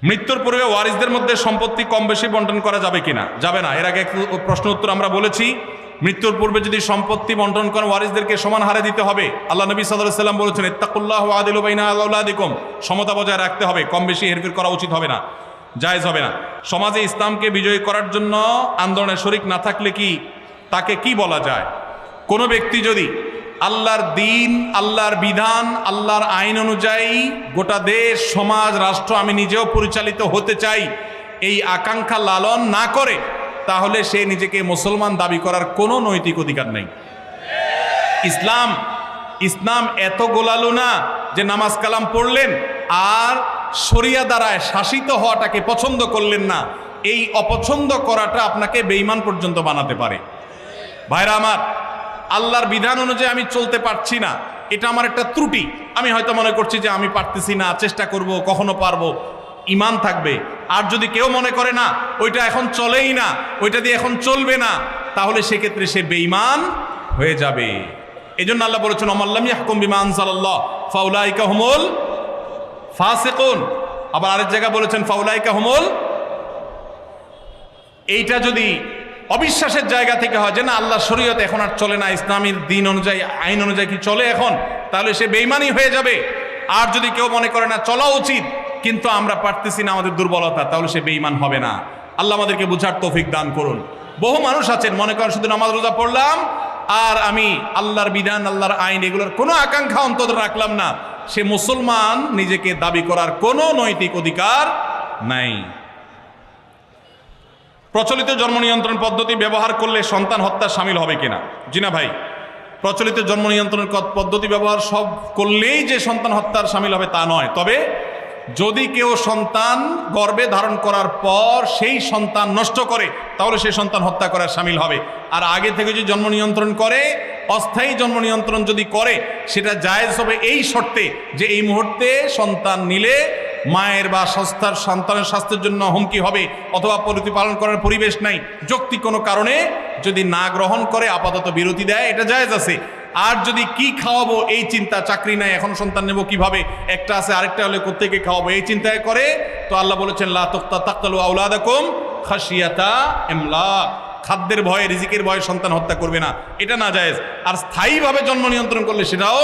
মৃত্যুর পূর্বে ওয়ারিসদের মধ্যে সম্পত্তি কম বেশি বন্টন করা যাবে কিনা? যাবে না। এর আগে একটু প্রশ্ন উত্তর আমরা বলেছি, মৃত্যুর পূর্বে যদি সম্পত্তি বন্টন করেন ওয়ারিসদেরকে সমান হারে দিতে হবে। আল্লাহ নবী সাল্লাল্লাহু আলাইহি ওয়াসাল্লাম বলেছেন, ইত্তাকুল্লাহ ওয়া আদিলু বাইনা আওলাদিকুম, সমতা বজায় রাখতে হবে, কম বেশি হেরফের করা উচিত হবে না, জায়েজ হবে না। সমাজে ইসলামকে বিজয়ী করার জন্য আন্দোলনে শরিক না থাকলে কি তাকে কি বলা যায়? কোনো ব্যক্তি যদি আল্লাহর দিন, আল্লাহর বিধান, আল্লাহর আইন অনুযায়ী গোটা দেশ, সমাজ, রাষ্ট্র আমি নিজেও পরিচালিত হতে চাই, এই আকাঙ্ক্ষা লালন না করে, তাহলে সে নিজেকে মুসলমান দাবি করার কোনো নৈতিক অধিকার নেই। ইসলাম এত গোলালো না যে নামাজ কালাম পড়লেন আর শরিয়া দ্বারায় শাসিত হওয়াটাকে পছন্দ করলেন না। এই অপছন্দ করাটা আপনাকে বেঈমান পর্যন্ত বানাতে পারে। ভাইরা আমার, আল্লাহর বিধান অনুযায়ী আমি চলতে পারছি না, এটা আমার একটা ত্রুটি। আমি হয়তো মনে করছি যে আমি পারতেছি না, চেষ্টা করব, কখনো পারবো, ঈমান থাকবে। আর যদি কেউ মনে করে না ওইটা এখন চলেই না, ওইটা দিয়ে এখন চলবে না, তাহলে সেক্ষেত্রে সে বেঈমান হয়ে যাবে। এই জন্য আল্লাহ বলেছেন, ওমাল্লাম ইয়াহকুম বিমা আনজালাল্লাহ ফাউলাইকা হুমুল ফাসিকুন। আবার আরেক জায়গায় বলেছেন ফাউলাইকা হুমুল। এইটা যদি অবিশ্বাসের জায়গা থেকে হয় যে না আল্লাহ শরীয়ত এখন আর চলে না, ইসলামের দিন অনুযায়ী, আইন অনুযায়ী কি চলে এখন, তাহলে সে বেঈমানই হয়ে যাবে। আর যদি কেউ মনে করে না চলা উচিত কিন্তু আমরা পারতেছি না, আমাদের দুর্বলতা, তাহলে সে বেঈমান হবে না। আল্লাহ আমাদেরকে বুঝার তৌফিক দান করুন। বহু মানুষ আছেন মনে করেন শুধু নামাজ রোজা পড়লাম আর আমি আল্লাহর বিধান, আল্লাহর আইন এগুলোর কোনো আকাঙ্ক্ষা অন্তত রাখলাম না, সে মুসলমান নিজেকে দাবি করার কোনো নৈতিক অধিকার নাই। প্রচলিত জন্ম নিয়ন্ত্রণ পদ্ধতি ব্যবহার করলে সন্তান হত্যা শামিল হবে কিনা? জি না ভাই, প্রচলিত জন্ম নিয়ন্ত্রণ পদ্ধতি ব্যবহার সব করলেই যে সন্তান হত্যার শামিল হবে তা নয়। তবে যদি কেউ সন্তান গর্ভে ধারণ করার পর সেই সন্তান নষ্ট করে, তাহলে সেই সন্তান হত্যা করার শামিল হবে। আর আগে থেকে যদি জন্ম নিয়ন্ত্রণ করে, অস্থায়ী জন্ম নিয়ন্ত্রণ যদি করে, সেটা জায়েজ হবে এই শর্তে যে এই মুহূর্তে সন্তান নিলে মায়ের বা সংস্থার সন্তানের স্বাস্থ্যের জন্য হুমকি হবে, অথবা প্রতিপালন করার পরিবেশ নাই, যৌক্তিক কোনো কারণে যদি না গ্রহণ করে আপাতত বিরতি দেয়, এটা জায়েজ আছে। আর যদি কি খাওয়াবো এই চিন্তা, চাকরি নাই, এখন সন্তান নেব কিভাবে, একটা আছে আরেকটা হলে কোত্থেকে খাওয়াবো, এই চিন্তায় করে, তো আল্লাহ বলেছেন লা তাকতালু আওলাদাকুম খাশিয়াতা ইমলাক, খাদ্যের ভয়ে, রিজিকের ভয়ে সন্তান হত্যা করবে না, এটা না জায়েজ। আর স্থায়ীভাবে জন্ম নিয়ন্ত্রণ করলে সেটাও